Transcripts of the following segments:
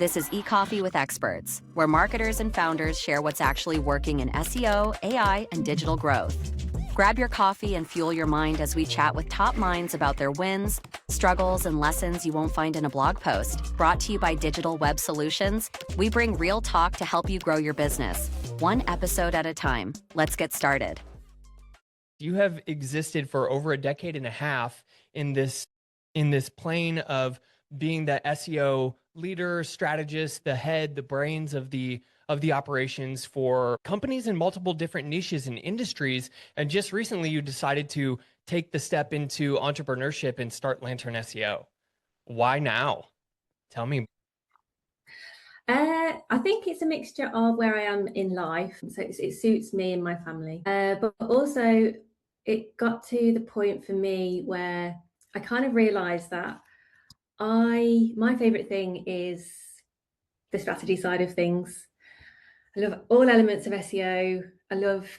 This is eCoffee with Experts, where marketers and founders share what's actually working in SEO, AI, and digital growth. Grab your coffee and fuel your mind as we chat with top minds about their wins, struggles, and lessons you won't find in a blog post. Brought to you by Digital Web Solutions, we bring real talk to help you grow your business, one episode at a time. Let's get started. You have existed for over a decade and a half in this plane of being the SEO leader, strategist, the head, the brains of the operations for companies in multiple different niches and industries. And just recently you decided to take the step into entrepreneurship and start Lantern SEO. Why now? Tell me. I think it's a mixture of where I am in life, so it suits me and my family, but also it got to the point for me where I kind of realized that my favorite thing is the strategy side of things. I love all elements of SEO. I love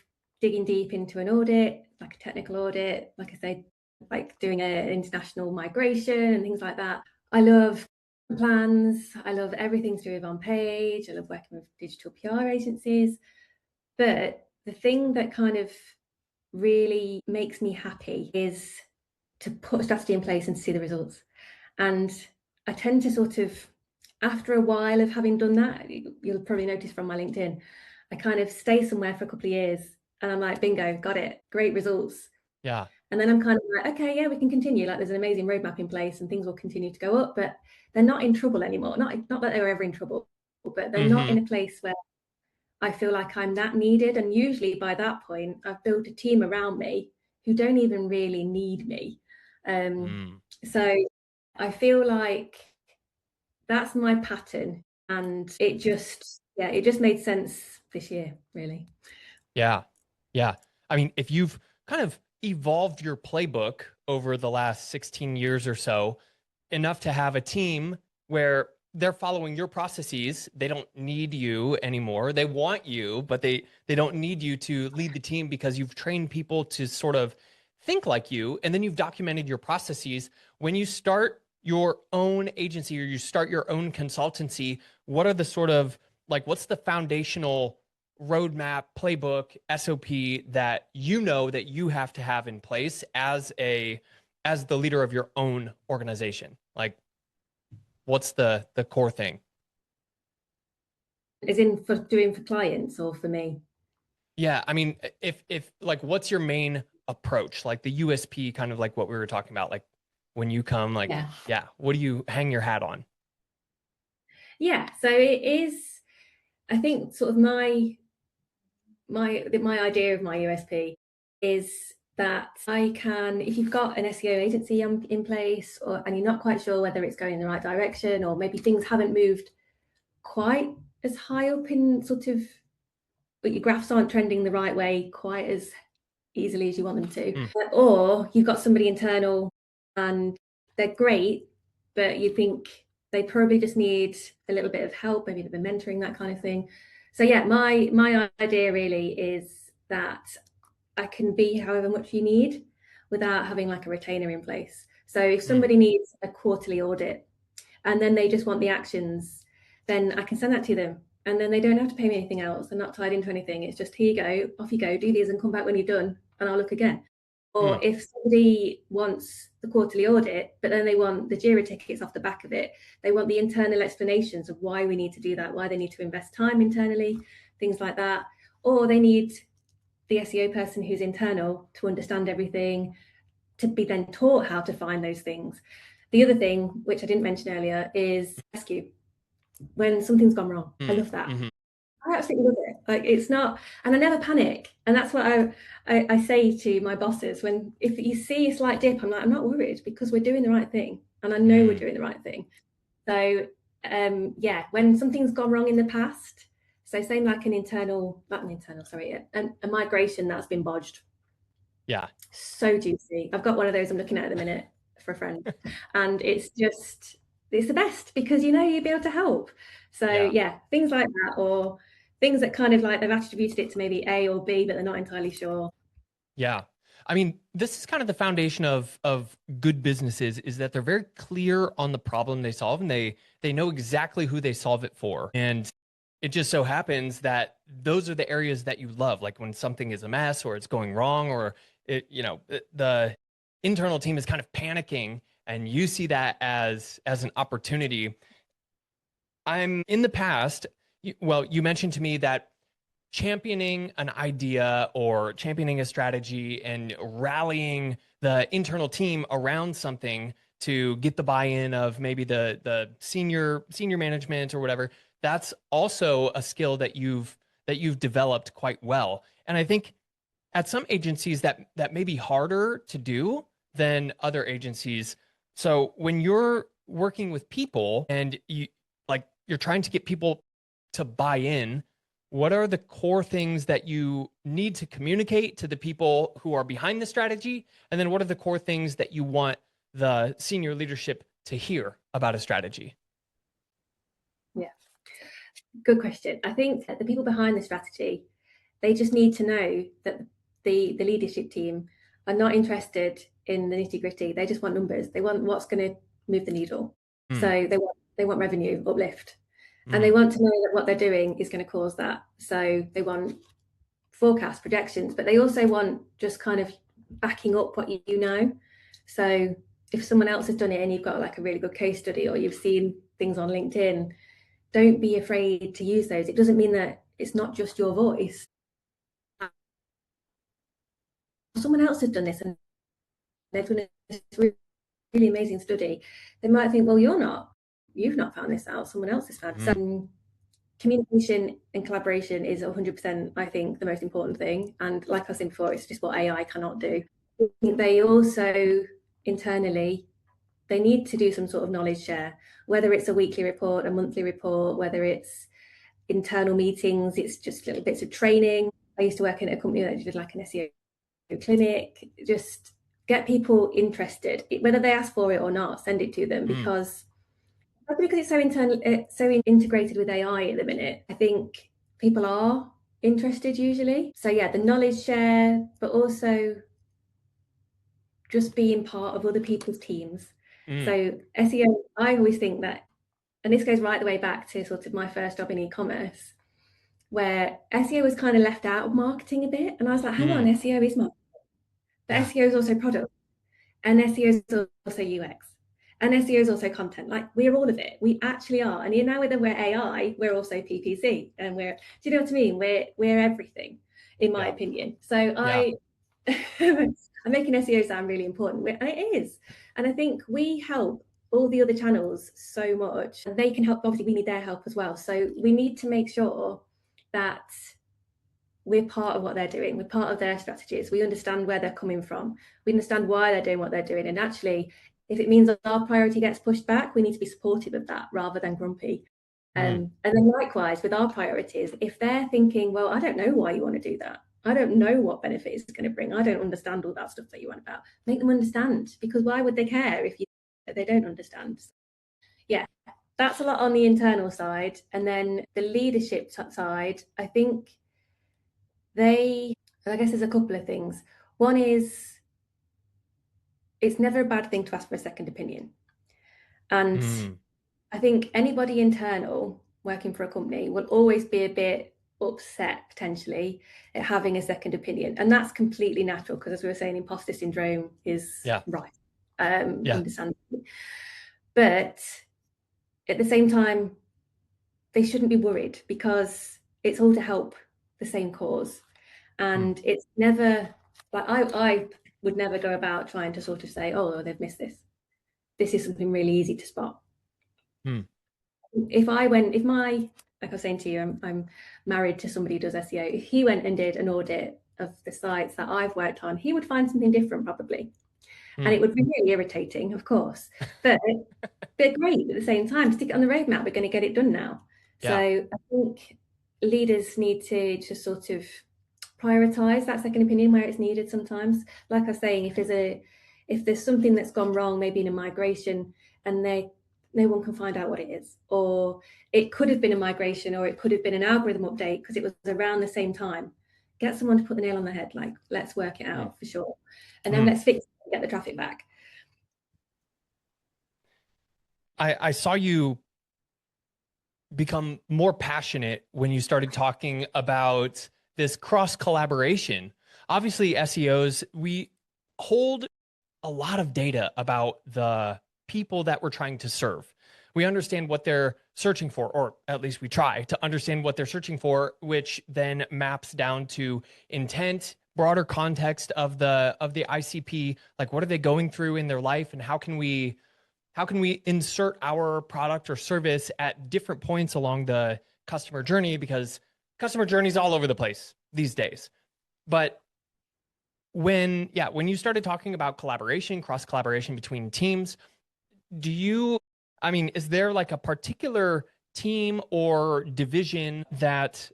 digging deep into an audit, like a technical audit, like I say, like doing an international migration and things like that. I love plans. I love everything to do with on page. I love working with digital PR agencies. But the thing that kind of really makes me happy is to put a strategy in place and see the results. And I tend to sort of, after a while of having done that, you'll probably notice from my LinkedIn, I kind of stay somewhere for a couple of years and I'm like, bingo, got it, great results. Yeah. And then I'm kind of like, okay, yeah, we can continue. Like there's an amazing roadmap in place and things will continue to go up, but they're not in trouble anymore. Not that they were ever in trouble, but they're not in a place where I feel like I'm that needed. And usually by that point, I've built a team around me who don't even really need me. So I feel like that's my pattern, and it just made sense this year, really. Yeah. I mean, if you've kind of evolved your playbook over the last 16 years or so, enough to have a team where they're following your processes, they don't need you anymore. They want you, but they don't need you to lead the team because you've trained people to sort of think like you, and then you've documented your processes. When you start your own agency or you start your own consultancy, what are the sort of what's the foundational roadmap, playbook, SOP that that you have to have in place as the leader of your own organization? Like, what's the core thing? As in for doing for clients or for me? Yeah, I mean, if what's your main approach, like the USP, kind of like what we were talking about, like when you come, what do you hang your hat on? Yeah, so it is, I think, sort of my idea of my USP is that I can, if you've got an SEO agency in place, and you're not quite sure whether it's going in the right direction, or maybe things haven't moved quite as high up in sort of, but your graphs aren't trending the right way quite as easily as you want them to, or you've got somebody internal and they're great, but you think they probably just need a little bit of help, maybe a bit of mentoring, that kind of thing. So yeah, my idea really is that I can be however much you need without having like a retainer in place. So if somebody needs a quarterly audit and then they just want the actions, then I can send that to them. And then they don't have to pay me anything else. They're not tied into anything. It's just, here you go, off you go, do these and come back when you're done and I'll look again. Or if somebody wants the quarterly audit, but then they want the JIRA tickets off the back of it, they want the internal explanations of why we need to do that, why they need to invest time internally, things like that. Or they need the SEO person who's internal to understand everything, to be then taught how to find those things. The other thing, which I didn't mention earlier, is rescue. When something's gone wrong. I love that. I absolutely love it. Like, it's not, and I never panic. And that's what I say to my bosses. If you see a slight dip, I'm like, I'm not worried, because we're doing the right thing. And I know we're doing the right thing. So when something's gone wrong in the past, so same like a migration that's been bodged. Yeah. So juicy. I've got one of those I'm looking at the minute for a friend. And it's the best, because you'll be able to help. So yeah, things like that, or things that kind of like they've attributed it to maybe A or B, but they're not entirely sure. Yeah. I mean, this is kind of the foundation of good businesses, is that they're very clear on the problem they solve, and they know exactly who they solve it for. And it just so happens that those are the areas that you love, like when something is a mess or it's going wrong, or the internal team is kind of panicking, and you see that as an opportunity. I'm in the past, you mentioned to me that championing an idea or championing a strategy and rallying the internal team around something to get the buy-in of maybe the senior management or whatever, that's also a skill that you've developed quite well. And I think at some agencies that may be harder to do than other agencies. So when you're working with people and you're trying to get people to buy in, what are the core things that you need to communicate to the people who are behind the strategy? And then what are the core things that you want the senior leadership to hear about a strategy? Yeah, good question. I think that the people behind the strategy, they just need to know that the leadership team are not interested in the nitty gritty. They just want numbers. They want what's going to move the needle. So they want revenue uplift. And they want to know that what they're doing is going to cause that. So they want forecast projections, but they also want just kind of backing up what you know. So if someone else has done it and you've got like a really good case study, or you've seen things on LinkedIn, don't be afraid to use those. It doesn't mean that it's not just your voice. Someone else has done this and they've done this really amazing study. They might think, well, you've not found this out, someone else has found it. So communication and collaboration is 100%, I think, the most important thing. And like I was saying before, it's just what AI cannot do. They also internally, they need to do some sort of knowledge share, whether it's a weekly report, a monthly report, whether it's internal meetings, it's just little bits of training. I used to work in a company that did like an SEO clinic. Just get people interested, whether they ask for it or not, send it to them, because it's so integrated with AI at the minute. I think people are interested usually. So yeah, the knowledge share, but also just being part of other people's teams. So SEO, I always think that, and this goes right the way back to sort of my first job in e-commerce, where SEO was kind of left out of marketing a bit. And I was like, hang on, SEO is marketing. But SEO is also product, and SEO is also UX, and SEO is also content. Like, we're all of it. We actually are. And now whether we're AI, we're also PPC, and do you know what I mean? We're everything, in my opinion. So I'm making SEO sound really important, and it is. And I think we help all the other channels so much, and they can help. Obviously, we need their help as well. So we need to make sure that we're part of what they're doing. We're part of their strategies. We understand where they're coming from. We understand why they're doing what they're doing. And actually, if it means our priority gets pushed back, we need to be supportive of that rather than grumpy. And then likewise with our priorities, if they're thinking, well, I don't know why you want to do that. I don't know what benefit it's going to bring. I don't understand all that stuff that you want about. Make them understand, because why would they care if they don't understand? Yeah, that's a lot on the internal side. And then the leadership side, I think I guess there's a couple of things. One is, it's never a bad thing to ask for a second opinion. And I think anybody internal working for a company will always be a bit upset potentially at having a second opinion. And that's completely natural, because as we were saying, imposter syndrome is right. Understandably. But at the same time, they shouldn't be worried, because it's all to help the same cause. And it's never, like, I would never go about trying to sort of say, oh, they've missed this. This is something really easy to spot. Like I was saying to you, I'm married to somebody who does SEO. If he went and did an audit of the sites that I've worked on, he would find something different probably. And it would be really irritating, of course, but they're great at the same time. Stick it on the roadmap. We're going to get it done now. So I think leaders need to just sort of prioritize that second opinion where it's needed sometimes. Like I was saying, if there's something that's gone wrong, maybe in a migration, and no one can find out what it is, or it could have been a migration, or it could have been an algorithm update because it was around the same time, get someone to put the nail on the head, like, let's work it out for sure. And then let's fix it and get the traffic back. I saw you become more passionate when you started talking about this cross collaboration. Obviously, SEOs, we hold a lot of data about the people that we're trying to serve. We understand what they're searching for, or at least we try to understand what they're searching for, which then maps down to intent, broader context of the ICP, like what are they going through in their life, and how can we insert our product or service at different points along the customer journey, because customer journey is all over the place these days. But when you started talking about collaboration, cross collaboration between teams, is there like a particular team or division that,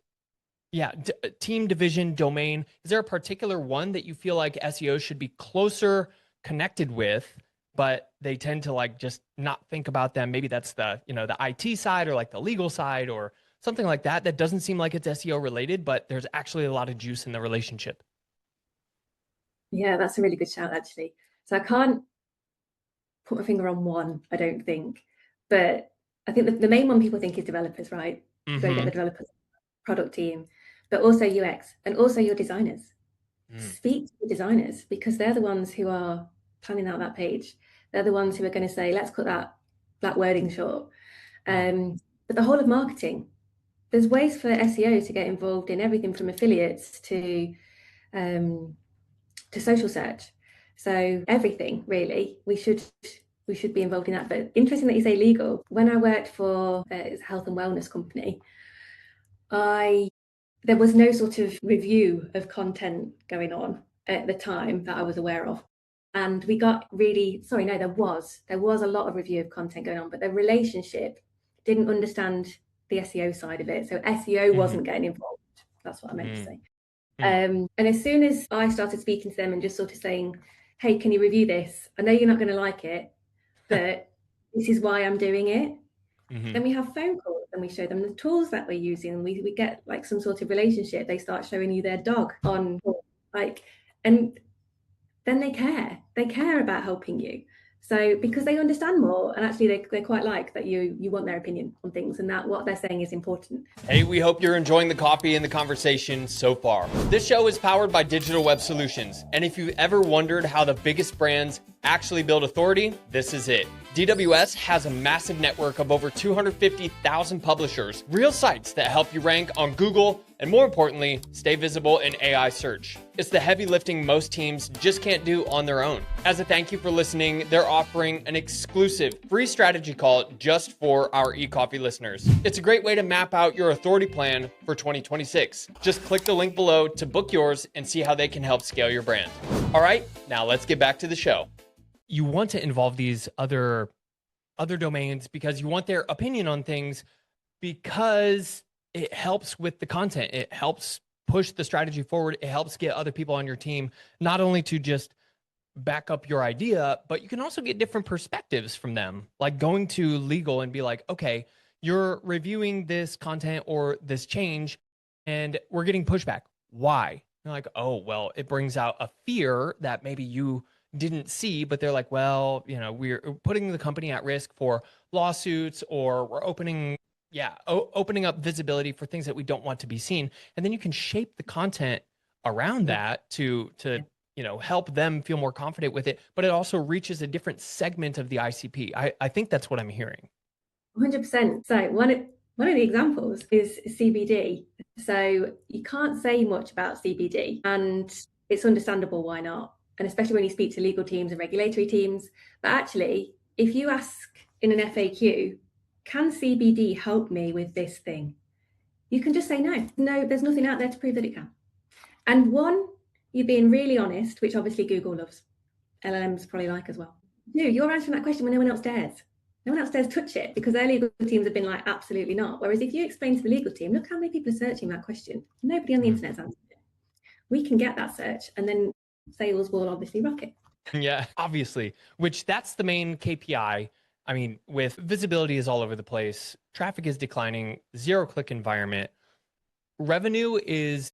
team, division, domain, is there a particular one that you feel like SEOs should be closer connected with, but they tend to like just not think about them? Maybe that's the IT side, or like the legal side, or something like that, that doesn't seem like it's SEO related, but there's actually a lot of juice in the relationship. Yeah, that's a really good shout, actually. So I can't put my finger on one, I don't think. But I think the main one people think is developers, right? Go get the developers, product team, but also UX, and also your designers. Speak to the designers, because they're the ones who are planning out that page. They're the ones who are going to say, let's cut that wording short. But the whole of marketing, there's ways for SEO to get involved in everything from affiliates to social search. So everything, really, we should be involved in that. But interesting that you say legal. When I worked for a health and wellness company, there was no sort of review of content going on at the time that I was aware of. And we got there was a lot of review of content going on, but the relationship didn't understand the SEO side of it. So SEO wasn't getting involved. That's what I meant to say. And as soon as I started speaking to them and just sort of saying, hey, can you review this? I know you're not going to like it, but this is why I'm doing it. Then we have phone calls and we show them the tools that we're using, and we get like some sort of relationship. They start showing you their dog on, like, and then they care about helping you. So because they understand more, and actually they quite like that you want their opinion on things, and that what they're saying is important. Hey, we hope you're enjoying the coffee and the conversation so far. This show is powered by Digital Web Solutions, and if you've ever wondered how the biggest brands actually build authority, this is it. DWS has a massive network of over 250,000 publishers, real sites that help you rank on Google, and more importantly, stay visible in AI search. It's the heavy lifting most teams just can't do on their own. As a thank you for listening, they're offering an exclusive free strategy call just for our eCoffee listeners. It's a great way to map out your authority plan for 2026. Just click the link below to book yours and see how they can help scale your brand. All right, now let's get back to the show. You want to involve these other domains because you want their opinion on things, because it helps with the content. It helps push the strategy forward. It helps get other people on your team, not only to just back up your idea, but you can also get different perspectives from them. Like going to legal and be like, okay, you're reviewing this content or this change and we're getting pushback. Why? You're like, oh, well, it brings out a fear that maybe you didn't see, but they're like, well, we're putting the company at risk for lawsuits, or we're opening up visibility for things that we don't want to be seen. And then you can shape the content around that to help them feel more confident with it, but it also reaches a different segment of the ICP. I think that's what I'm hearing. 100%. So one of the examples is CBD. So you can't say much about CBD, and it's understandable why not. And especially when you speak to legal teams and regulatory teams. But actually, if you ask in an FAQ, can CBD help me with this thing? You can just say no. No, there's nothing out there to prove that it can. And one, you're being really honest, which obviously Google loves. LLMs probably like as well. No, you're answering that question when no one else dares. No one else dares touch it, because their legal teams have been like, absolutely not. Whereas if you explain to the legal team, look how many people are searching that question. Nobody on the internet's answered it. We can get that search, and then sales will obviously rocket. Yeah, obviously, which that's the main KPI. I mean, with visibility is all over the place, traffic is declining, zero-click environment, revenue is,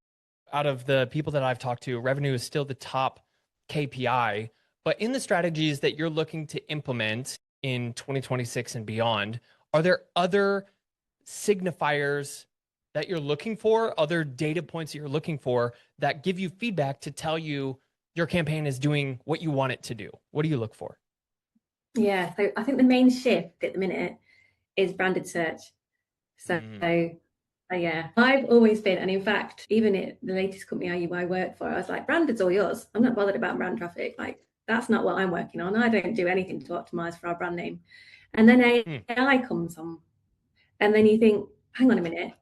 out of the people that I've talked to, revenue is still the top KPI. But in the strategies that you're looking to implement in 2026 and beyond, are there other signifiers that you're looking for, other data points that you're looking for that give you feedback to tell you your campaign is doing what you want it to do? What do you look for? Yeah, so I think the main shift at the minute is branded search. So yeah, I've always been, and in fact, even at the latest company I work for, I was like, branded's all yours. I'm not bothered about brand traffic. Like, that's not what I'm working on. I don't do anything to optimize for our brand name. And then AI comes on, and then you think, hang on a minute,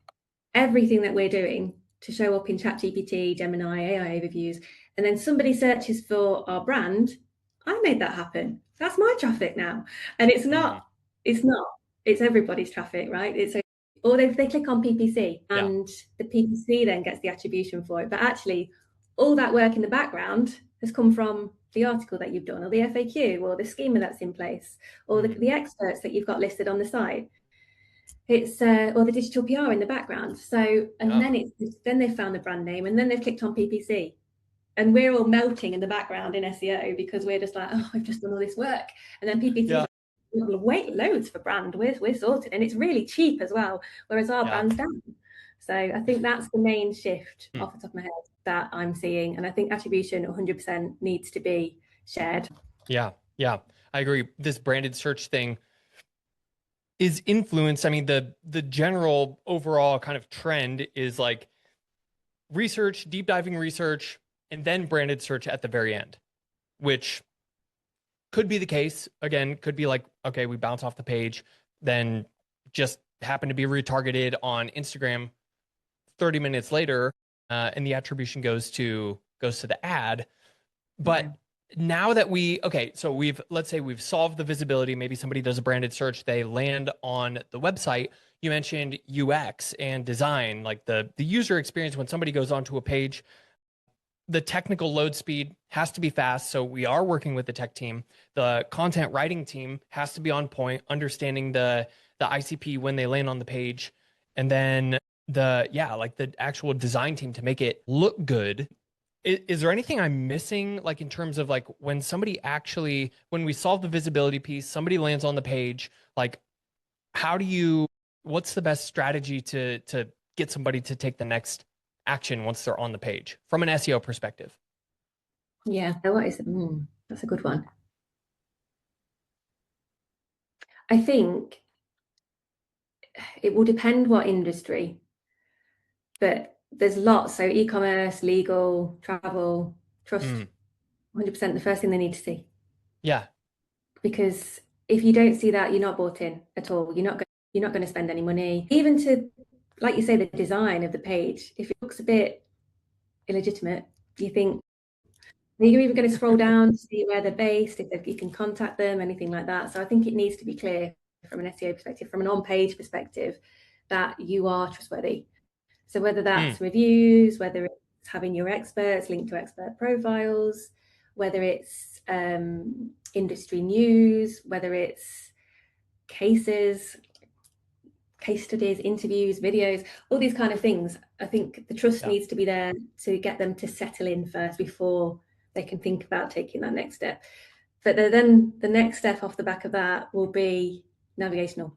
everything that we're doing to show up in ChatGPT, Gemini, AI overviews, and then somebody searches for our brand, I made that happen. That's my traffic now. And it's not, it's everybody's traffic, right? It's or they click on PPC, and the PPC then gets the attribution for it. But actually, all that work in the background has come from the article that you've done, or the FAQ, or the schema that's in place, or the experts that you've got listed on the site. It's or the digital PR in the background. So, and then they've found the brand name, and then they've clicked on PPC. And we're all melting in the background in SEO because we're just like, oh, I've just done all this work. And then PPC will wait loads for brand. We're sorted, and it's really cheap as well, whereas our brand's down. So I think that's the main shift off the top of my head that I'm seeing. And I think attribution 100% needs to be shared. Yeah, I agree. This branded search thing is influenced. I mean, the general overall kind of trend is like research, deep diving research, and then branded search at the very end, which could be the case. Again, could be like, okay, we bounce off the page, then just happen to be retargeted on Instagram 30 minutes later, and the attribution goes to the ad. But now that so let's say we've solved the visibility, maybe somebody does a branded search, they land on the website. You mentioned UX and design, like the user experience when somebody goes onto a page. The technical load speed has to be fast. So we are working with the tech team. The content writing team has to be on point, understanding the ICP when they land on the page. And then the actual design team to make it look good. Is there anything I'm missing, like in terms of like when we solve the visibility piece, somebody lands on the page, like what's the best strategy to get somebody to take the next action once they're on the page from an SEO perspective? Yeah, what is it? That's a good one. I think it will depend what industry, but there's lots. So e-commerce, legal, travel, trust, 100% the first thing they need to see. Yeah. Because if you don't see that, you're not bought in at all. You're not going to spend any money. Even to, like you say, the design of the page, if it looks a bit illegitimate, you think, you're even going to scroll down to see where they're based, if you can contact them, anything like that. So I think it needs to be clear from an SEO perspective, from an on-page perspective, that you are trustworthy. So whether that's reviews, whether it's having your experts linked to expert profiles, whether it's industry news, whether it's case studies, interviews, videos, all these kind of things. I think the trust needs to be there to get them to settle in first before they can think about taking that next step. But then the next step off the back of that will be navigational.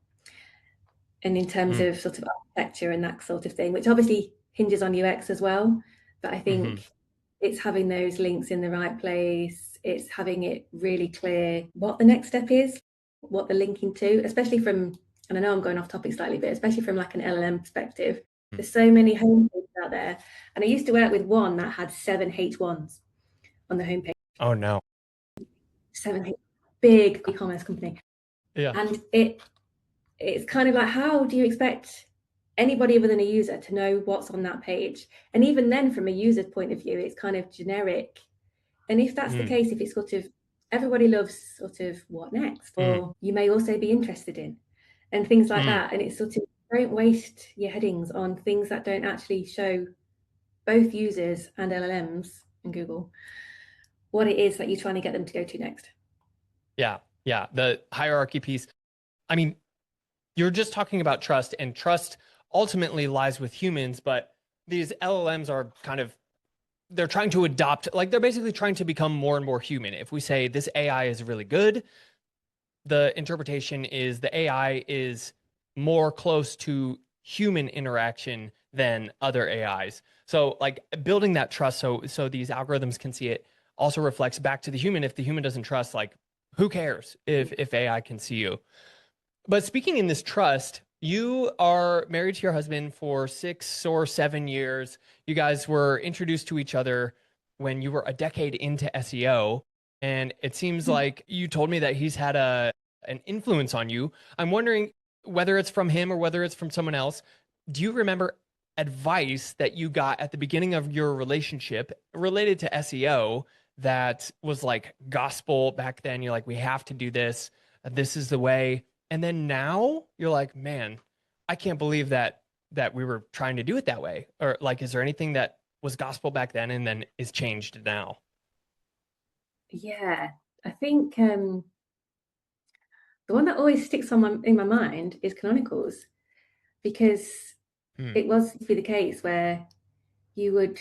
And in terms of sort of architecture and that sort of thing, which obviously hinges on UX as well. But I think it's having those links in the right place. It's having it really clear what the next step is, what they're linking to, especially from, and I know I'm going off topic slightly, but especially from like an LLM perspective. There's so many homepages out there. And I used to work with one that had 7 H1s on the homepage. Oh no. 7 big e-commerce company. Yeah. And it's kind of like, how do you expect anybody other than a user to know what's on that page? And even then, from a user's point of view, it's kind of generic. And if that's the case, if it's sort of, everybody loves sort of what next, or you may also be interested in, and things like that. And it's sort of, don't waste your headings on things that don't actually show both users and LLMs and Google what it is that you're trying to get them to go to next. Yeah. The hierarchy piece. I mean, you're just talking about trust, and trust ultimately lies with humans, but these LLMs are kind of they're trying to adopt, like they're basically trying to become more and more human. If we say this AI is really good, the interpretation is the AI is more close to human interaction than other AIs. So like building that trust so these algorithms can see it also reflects back to the human. If the human doesn't trust, like who cares if AI can see you? But speaking in this trust, you are married to your husband for 6 or 7 years. You guys were introduced to each other when you were a decade into SEO. And it seems like you told me that he's had an influence on you. I'm wondering whether it's from him or whether it's from someone else. Do you remember advice that you got at the beginning of your relationship related to SEO that was like gospel back then? You're like, we have to do this. This is the way. And then now you're like, man, I can't believe that we were trying to do it that way. Or like, is there anything that was gospel back then and then is changed now? Yeah, I think the one that always sticks in my mind is Canonicals, because it was to be the case where you would,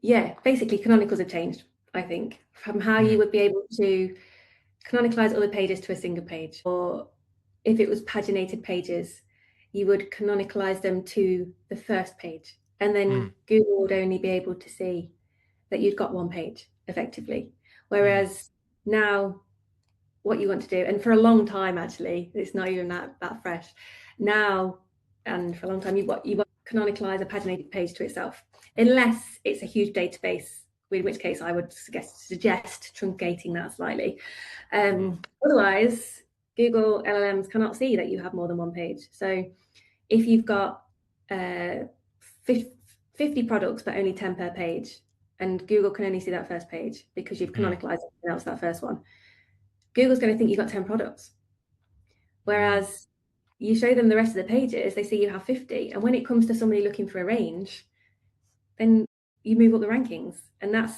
basically Canonicals have changed, I think, from how you would be able to canonicalize other pages to a single page, or if it was paginated pages, you would canonicalize them to the first page, and then Google would only be able to see that you'd got one page effectively. Whereas now what you want to do, and for a long time, actually, it's not even that fresh now, and for a long time, you want to canonicalize a paginated page to itself, unless it's a huge database, in which case I would suggest truncating that slightly. Otherwise, Google LLMs cannot see that you have more than one page. So if you've got 50 products but only 10 per page, and Google can only see that first page because you've canonicalized something else, that first one, Google's going to think you've got 10 products. Whereas you show them the rest of the pages, they see you have 50. And when it comes to somebody looking for a range, then you move up the rankings. And I've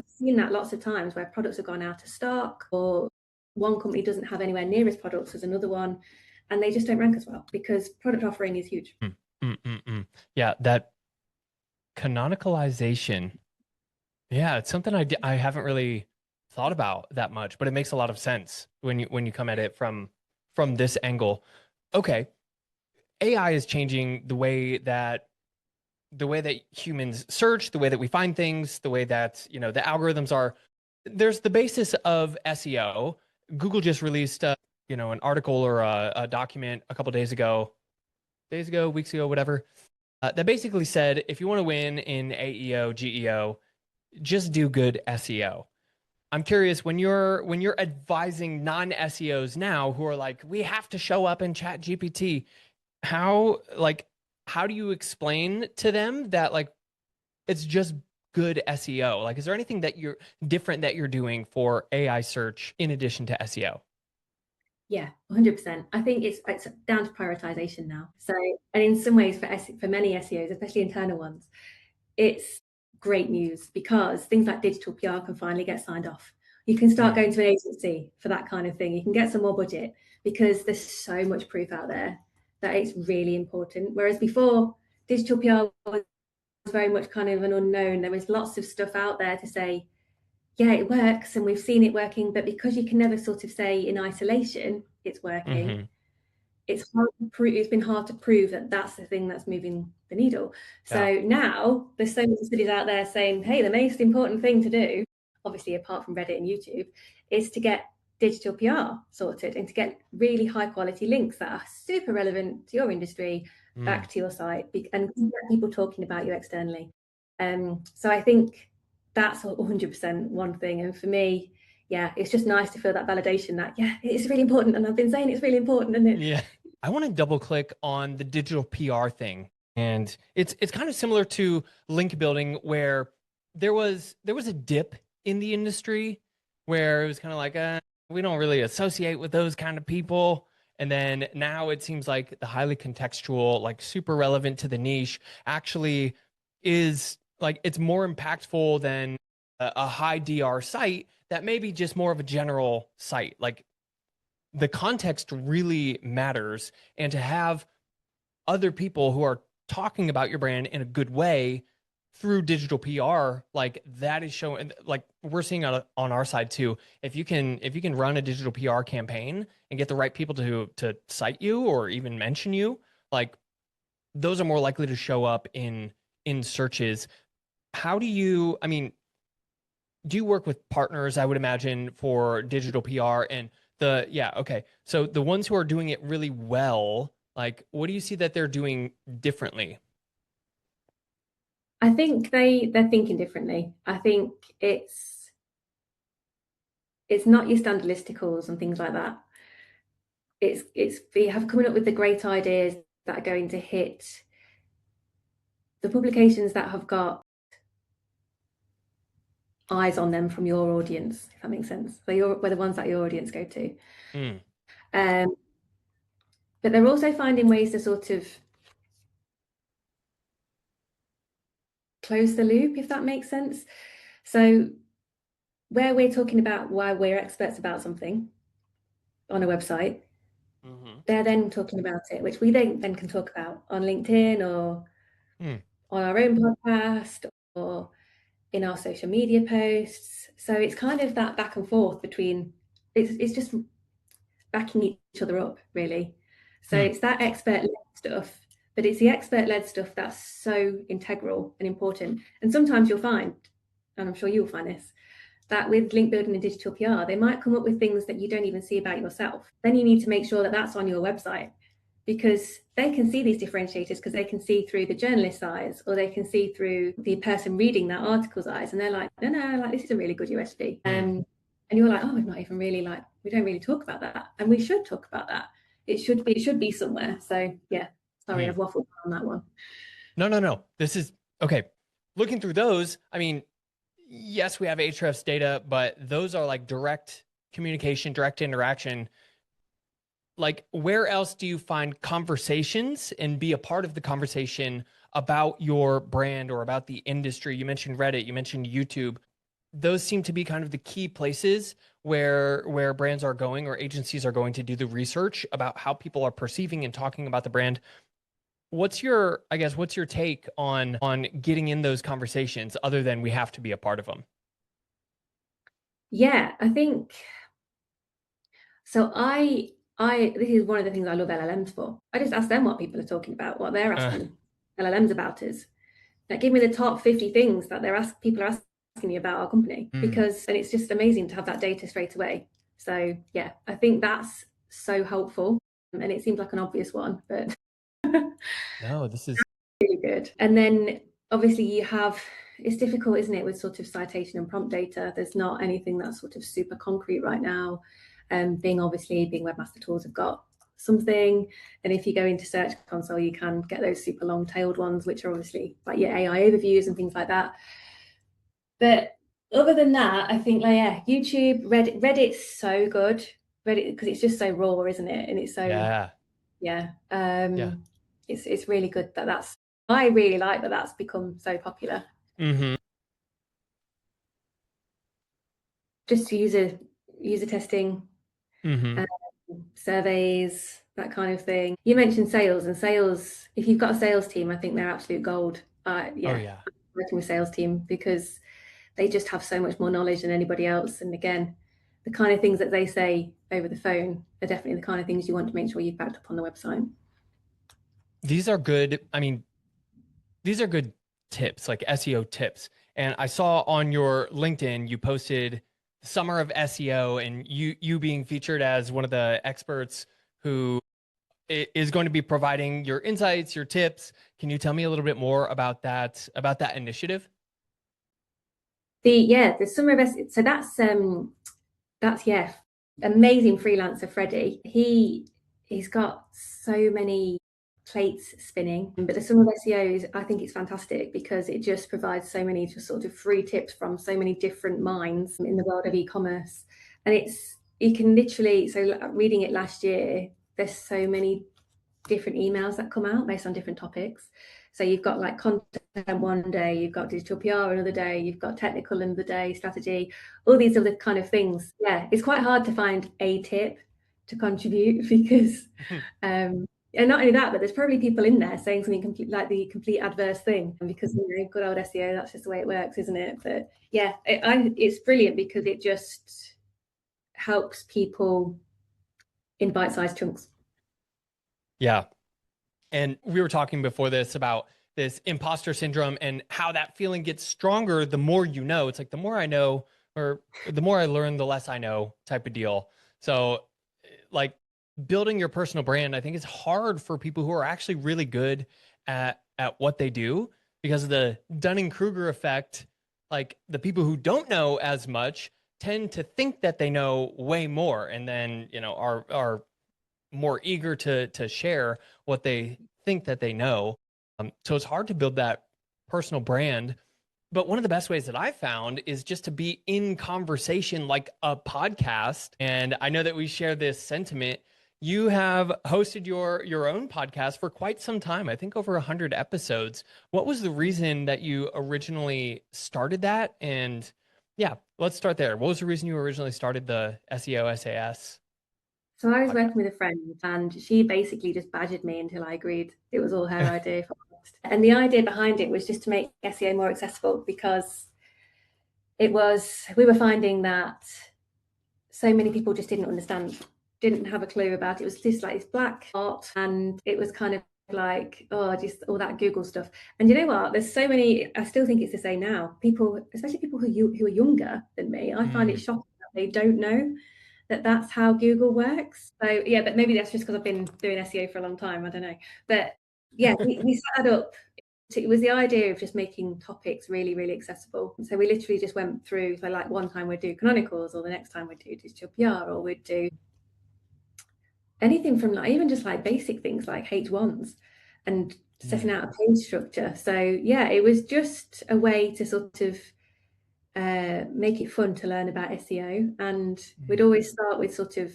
seen that lots of times where products have gone out of stock, or one company doesn't have anywhere near as products as another one, and they just don't rank as well because product offering is huge. Yeah, that canonicalization. Yeah, it's something I haven't really thought about that much, but it makes a lot of sense when you come at it from this angle. Okay, AI is changing the way that humans search, the way that we find things, the way that the algorithms are. There's the basis of SEO. Google just released an article or a document a couple days ago, weeks ago, whatever, that basically said if you want to win in AEO, GEO, just do good SEO. I'm curious, when you're advising non-SEOs now who are like, we have to show up in Chat GPT, how do you explain to them that like it's just good SEO? Like, is there anything that you're doing for AI search in addition to SEO? Yeah, 100%. I think it's down to prioritization now. So, and in some ways for many SEOs, especially internal ones, it's great news because things like digital PR can finally get signed off. You can start going to an agency for that kind of thing. You can get some more budget because there's so much proof out there that it's really important. Whereas before, digital PR was very much kind of an unknown. There was lots of stuff out there to say, yeah, it works and we've seen it working, but because you can never sort of say in isolation it's working, it's been hard to prove that that's the thing that's moving the needle. So now there's so many studies out there saying, hey, the most important thing to do, obviously apart from Reddit and YouTube, is to get digital PR sorted and to get really high quality links that are super relevant to your industry back to your site and get people talking about you externally. So I think that's 100% one thing. And for me, it's just nice to feel that validation that, it's really important. And I've been saying it's really important. And I want to double click on the digital PR thing. And it's kind of similar to link building, where there was a dip in the industry where it was kind of like, we don't really associate with those kind of people. And then now it seems like the highly contextual, like super relevant to the niche actually is like, it's more impactful than a high DR site that may be just more of a general site. Like the context really matters. And to have other people who are talking about your brand in a good way through digital PR, like that is showing, like we're seeing on our side too. If you can run a digital PR campaign and get the right people to cite you or even mention you, like those are more likely to show up in searches. How do you, I mean, do you work with partners, I would imagine, for digital PR and okay. So the ones who are doing it really well, like what do you see that they're doing differently? I think they're thinking differently. I think it's not your standard listicles and things like that. It's we have coming up with the great ideas that are going to hit the publications that have got eyes on them from your audience, if that makes sense. So we're the ones that your audience go to. But they're also finding ways to sort of close the loop, if that makes sense. So where we're talking about why we're experts about something on a website, they're then talking about it, which we then can talk about on LinkedIn or on our own podcast or in our social media posts. So it's kind of that back and forth between, it's just backing each other up, really. So it's that expert-led stuff, but it's the expert-led stuff that's so integral and important. And sometimes you'll find, and I'm sure you'll find this, that with link building and digital PR, they might come up with things that you don't even see about yourself. Then you need to make sure that that's on your website, because they can see these differentiators because they can see through the journalist's eyes, or they can see through the person reading that article's eyes, and they're like, no, like this is a really good USP. And you're like, oh, we've not even really, like, we don't really talk about that, and we should talk about that. It should be somewhere. So yeah, sorry, I've waffled on that one. No. This is okay. Looking through those, I mean, yes, we have Ahrefs data, but those are like direct communication, direct interaction. Like, where else do you find conversations and be a part of the conversation about your brand or about the industry? You mentioned Reddit, you mentioned YouTube. Those seem to be kind of the key places where brands are going or agencies are going to do the research about how people are perceiving and talking about the brand. What's your take on getting in those conversations other than we have to be a part of them? Yeah, I think so. This is one of the things I love LLMs for. I just ask them what people are talking about, what they're asking LLMs about us. Like, give me the top 50 things that people are asking me about our company, because, and it's just amazing to have that data straight away. So yeah, I think that's so helpful, and it seems like an obvious one, but no, this is really good. And then obviously it's difficult, isn't it, with sort of citation and prompt data. There's not anything that's sort of super concrete right now. Being webmaster tools have got something, and if you go into Search Console, you can get those super long tailed ones, which are obviously like your AI overviews and things like that. But other than that, I think, like, yeah, YouTube, Reddit's so good. Reddit, because it's just so raw, isn't it? And it's so it's really good that's I really like that's become so popular. Just user testing, surveys, that kind of thing. You mentioned sales, and sales, if you've got a sales team, I think they're absolute gold. Working with sales team, because they just have so much more knowledge than anybody else. And again, the kind of things that they say over the phone are definitely the kind of things you want to make sure you've backed up on the website. These are good. I mean, these are good tips, like SEO tips. And I saw on your LinkedIn, you posted Summer of SEO, and you being featured as one of the experts who is going to be providing your insights, your tips. Can you tell me a little bit more about that initiative? The Summer of SEO. So that's amazing freelancer Freddie. He's got so many plates spinning, but the Summer of SEO I think it's fantastic, because it just provides so many just sort of free tips from so many different minds in the world of e-commerce. And you can literally, so reading it last year, there's so many different emails that come out based on different topics. So you've got like content one day, you've got digital PR another day, you've got technical another day, strategy, all these other kind of things. Yeah, it's quite hard to find a tip to contribute, because And not only that, but there's probably people in there saying something like the complete adverse thing, because good old SEO, that's just the way it works, isn't it? But yeah, it's brilliant because it just helps people in bite-sized chunks. Yeah. And we were talking before this about this imposter syndrome and how that feeling gets stronger the more you know. It's like the more I know, or the more I learn, the less I know type of deal. So like building your personal brand, I think is hard for people who are actually really good at what they do, because of the Dunning-Kruger effect. Like the people who don't know as much tend to think that they know way more, and then, are more eager to share what they think that they know. So it's hard to build that personal brand. But one of the best ways that I found is just to be in conversation like a podcast. And I know that we share this sentiment. You have hosted your own podcast for quite some time, I think over 100 episodes. What was the reason that you originally started that? And yeah, let's start there. What was the reason you originally started the SEO SAS? So I was podcast? working with a friend, and she basically just badgered me until I agreed. It was all her idea, if I'm honest. And the idea behind it was just to make SEO more accessible, because we were finding that so many people just didn't understand, didn't have a clue about it. It was just like this black art, and it was kind of like, oh, just all that Google stuff. And you know what? There's so many, I still think it's the same now. People, especially people who are younger than me, I find it shocking that they don't know that that's how Google works. So yeah, but maybe that's just because I've been doing SEO for a long time. I don't know. But yeah, we set it up. It was the idea of just making topics really, really accessible. So we literally just went through, so like one time we'd do canonicals, or the next time we'd do digital PR, or we'd do anything from like even just like basic things like H1s and setting out a page structure. So yeah, it was just a way to sort of make it fun to learn about SEO. And we'd always start with sort of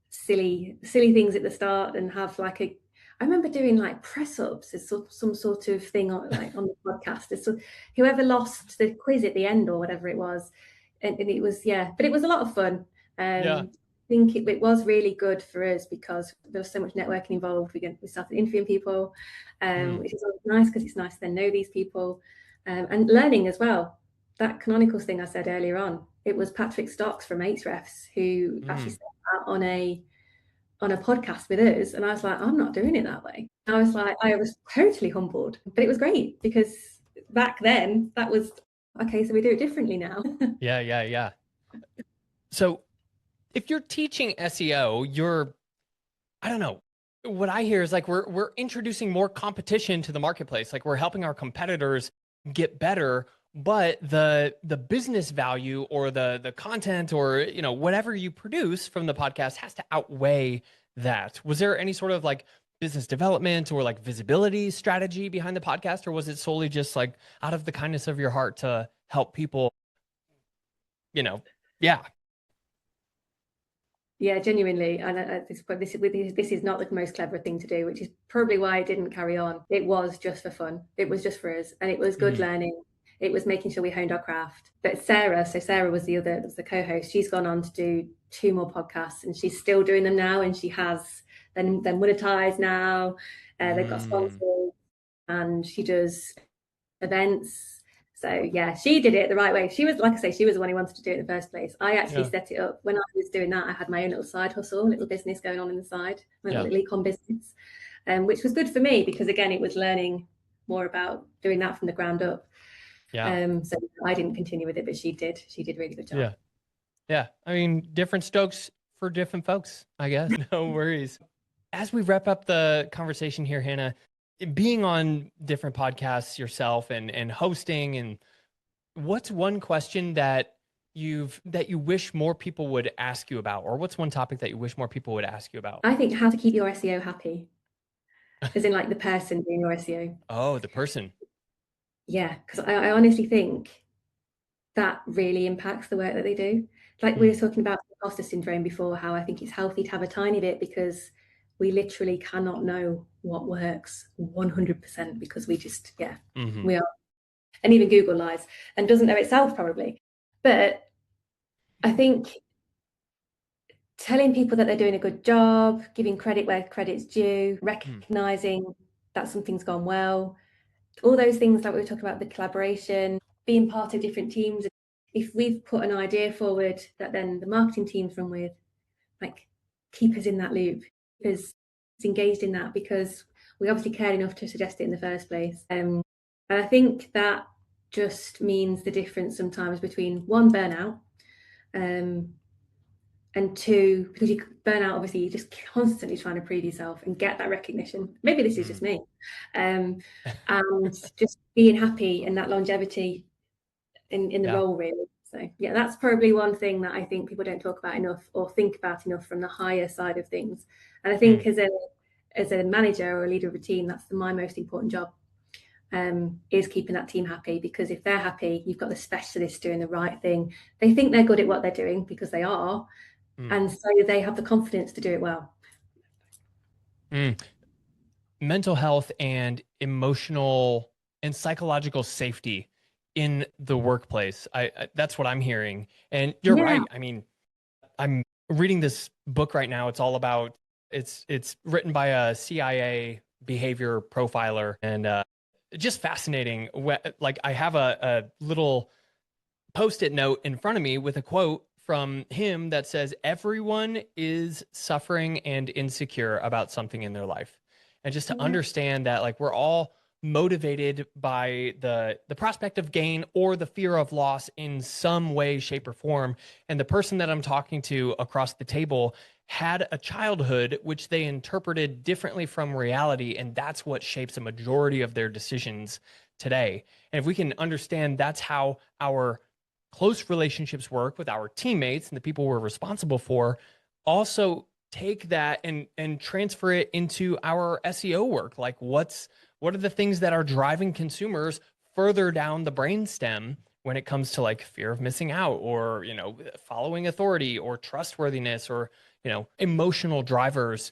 silly things at the start, and have like I remember doing like press ups as some sort of thing on the podcast. So whoever lost the quiz at the end or whatever it was, and it was, yeah, but it was a lot of fun. I think it was really good for us because there was so much networking involved. We started interviewing people, which is always nice because it's nice to then know these people, and learning as well. That Canonicals thing I said earlier on, it was Patrick Stocks from Ahrefs who actually said that on a podcast with us, and I was like, I'm not doing it that way. I was totally humbled, but it was great because back then that was okay, so we do it differently now. Yeah. So if you're teaching SEO, I don't know, what I hear is like we're introducing more competition to the marketplace. Like we're helping our competitors get better, but the business value or the content or whatever you produce from the podcast has to outweigh that. Was there any sort of like business development or like visibility strategy behind the podcast, or was it solely just like out of the kindness of your heart to help people? Yeah. Yeah, genuinely. And this is not the most clever thing to do, which is probably why it didn't carry on. It was just for fun. It was just for us, and it was good learning. It was making sure we honed our craft. But Sarah was the co-host. She's gone on to do 2 more podcasts, and she's still doing them now. And she has then monetized now. They've got sponsors, and she does events. So yeah, she did it the right way. She was, like I say, she was the one who wanted to do it in the first place. I actually set it up. When I was doing that, I had my own little side hustle, little business going on in the side, my little e-com business, which was good for me because again, it was learning more about doing that from the ground up. So I didn't continue with it, but she did. She did a really good job. Yeah. I mean, different strokes for different folks, I guess. No worries. As we wrap up the conversation here, Hannah, being on different podcasts yourself and hosting, and what's one question that you wish more people would ask you about, or what's one topic that you wish more people would ask you about? I think how to keep your SEO happy, as in like the person doing your SEO. Oh, the person. Yeah, because I honestly think that really impacts the work that they do. Like we were talking about imposter syndrome before, how I think it's healthy to have a tiny bit, because we literally cannot know what works 100% because we just, we are. And even Google lies and doesn't know itself probably. But I think telling people that they're doing a good job, giving credit where credit's due, recognizing that something's gone well, all those things like we were talking about, the collaboration, being part of different teams. If we've put an idea forward that then the marketing teams run with, like, keep us in that loop, keep us engaged in that, because we obviously cared enough to suggest it in the first place. And I think that just means the difference sometimes between one, burnout, and two, because you burn out, obviously you're just constantly trying to prove yourself and get that recognition. Maybe this is just me. And just being happy and that longevity in the role, really. So yeah, that's probably one thing that I think people don't talk about enough or think about enough from the higher side of things. And I think as a manager or a leader of a team, that's my most important job, is keeping that team happy, because if they're happy, you've got the specialists doing the right thing. They think they're good at what they're doing because they are. And so they have the confidence to do it well. Mental health and emotional and psychological safety in the workplace. That's what I'm hearing. And you're right. I mean, I'm reading this book right now. It's all about, it's written by a CIA behavior profiler, and just fascinating. Like, I have a little Post-it note in front of me with a quote from him that says, everyone is suffering and insecure about something in their life. And just to understand that, like, we're all motivated by the prospect of gain or the fear of loss in some way, shape, or form. And the person that I'm talking to across the table had a childhood which they interpreted differently from reality, and that's what shapes a majority of their decisions today. And if we can understand that's how our close relationships work with our teammates and the people we're responsible for, also take that and transfer it into our SEO work. Like, what are the things that are driving consumers further down the brainstem when it comes to, like, fear of missing out, or, you know, following authority, or trustworthiness, or, you know, emotional drivers.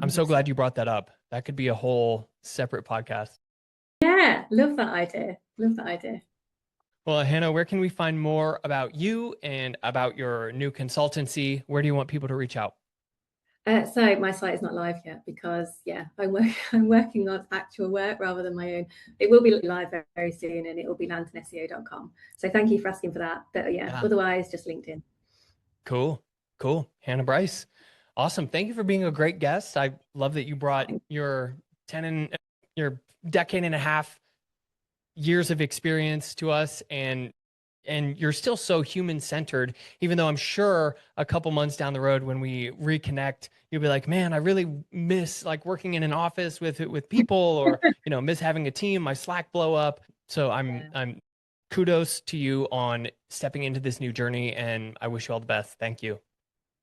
I'm so glad you brought that up. That could be a whole separate podcast. Yeah, love that idea. Love that idea. Well, Hannah, where can we find more about you and about your new consultancy? Where do you want people to reach out? So my site is not live yet because, I'm working on actual work rather than my own. It will be live very, very soon, and it will be lanternseo.com. So thank you for asking for that. But otherwise, just LinkedIn. Cool. Hannah Bryce. Awesome. Thank you for being a great guest. I love that you brought your decade and a half years of experience to us, and you're still so human-centered, even though I'm sure a couple months down the road when we reconnect, you'll be like, man, I really miss, like, working in an office with people, or, you know, miss having a team, my Slack blow up. So I'm kudos to you on stepping into this new journey, and I wish you all the best. Thank you.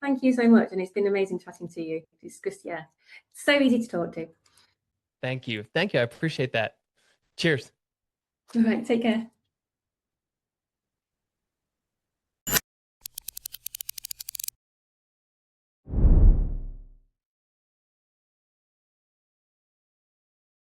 Thank you so much. And it's been amazing chatting to you. It's just, so easy to talk to. Thank you. I appreciate that. Cheers. All right. Take care.